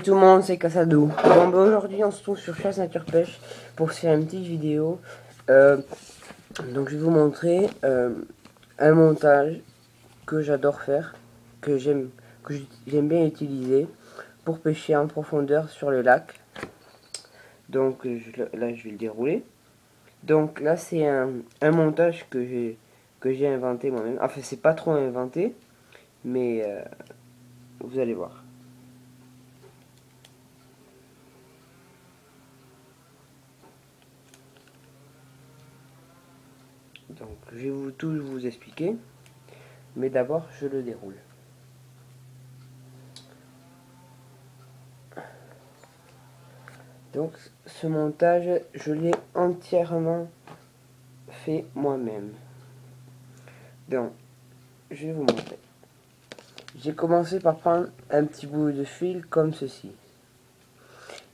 tout le monde, c'est Cassado. Bon, bah, aujourd'hui on se trouve sur Chasse Nature Pêche pour se faire une petite vidéo. Donc je vais vous montrer un montage que j'adore faire, que j'aime bien utiliser pour pêcher en profondeur sur le lac. Donc là je vais le dérouler. Donc là c'est un montage que j'ai inventé moi-même. Enfin c'est pas trop inventé, mais vous allez voir. Donc je vais tout vous expliquer, mais d'abord je le déroule. Donc ce montage, je l'ai entièrement fait moi-même. Donc je vais vous montrer. J'ai commencé par prendre un petit bout de fil comme ceci.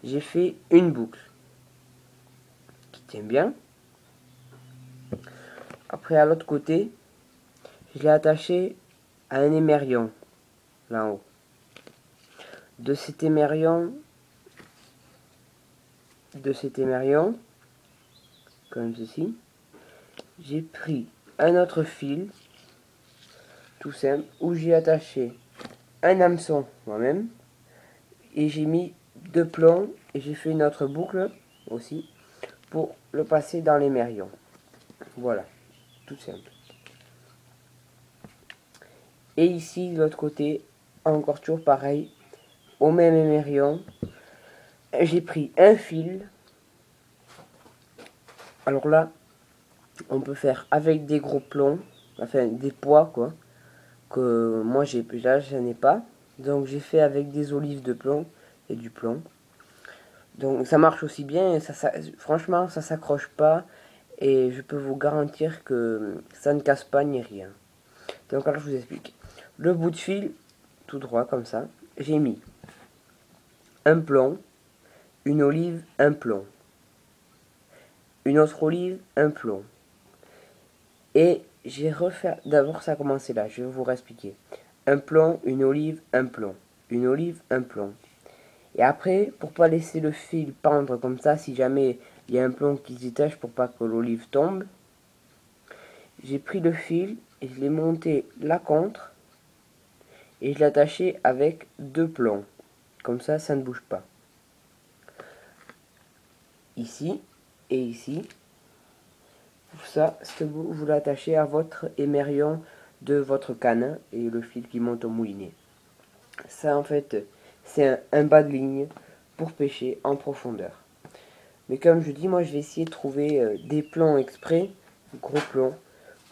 J'ai fait une boucle qui tient bien. Après à l'autre côté, je l'ai attaché à un émerillon là en haut. De cet émerillon, comme ceci, j'ai pris un autre fil tout simple où j'ai attaché un hameçon moi-même et j'ai mis deux plombs et j'ai fait une autre boucle aussi pour le passer dans l'émerillon. Voilà, tout simple. Et ici de l'autre côté, encore toujours pareil, au même émerillon, j'ai pris un fil. Alors là, on peut faire avec des gros plombs, enfin des poids quoi, que moi là j'en ai pas. Donc j'ai fait avec des olives de plomb et du plomb. Donc ça marche aussi bien, franchement ça s'accroche pas et je peux vous garantir que ça ne casse pas ni rien. Donc alors je vous explique. Le bout de fil, tout droit comme ça, j'ai mis un plomb, une olive, un plomb, une autre olive, un plomb. Et j'ai refait, d'abord ça a commencé là, je vais vous réexpliquer. Un plomb, une olive, un plomb, une olive, un plomb. Et après, pour pas laisser le fil pendre comme ça, si jamais il y a un plomb qui se détache pour pas que l'olive tombe, j'ai pris le fil et je l'ai monté là contre et je l'ai attaché avec deux plombs. Comme ça ne bouge pas. Ici et ici. Pour ça, vous l'attachez à votre émerillon de votre canne et le fil qui monte au moulinet. Ça en fait, c'est un bas de ligne pour pêcher en profondeur. Mais comme je dis, moi je vais essayer de trouver des plombs exprès, gros plombs,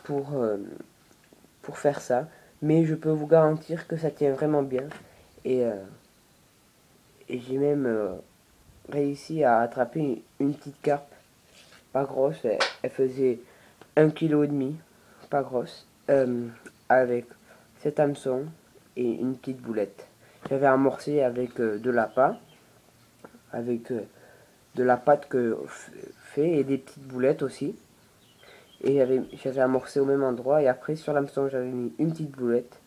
pour faire ça. Mais je peux vous garantir que ça tient vraiment bien. Et j'ai même réussi à attraper une petite carpe. Pas grosse, elle faisait 1,5 kg, pas grosse. Avec 7 hameçons et une petite boulette. J'avais amorcé avec de l'appât. Avec de la pâte que fait et des petites boulettes aussi. Et j'avais amorcé au même endroit et après sur l'hameçon j'avais mis une petite boulette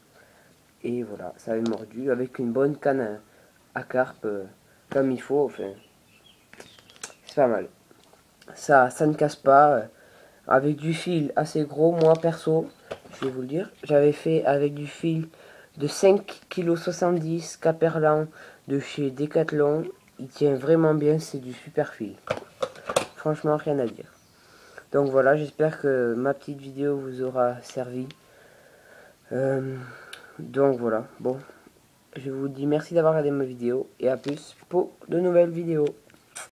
et voilà, ça avait mordu avec une bonne canne à carpe comme il faut. Enfin, c'est pas mal. Ça ne casse pas. Avec du fil assez gros, moi perso, je vais vous le dire, j'avais fait avec du fil de 5,70 kg Caperlan de chez Decathlon. Il tient vraiment bien, c'est du super fil. Franchement, rien à dire. Donc voilà, j'espère que ma petite vidéo vous aura servi. Donc voilà, bon, je vous dis merci d'avoir regardé ma vidéo et à plus pour de nouvelles vidéos.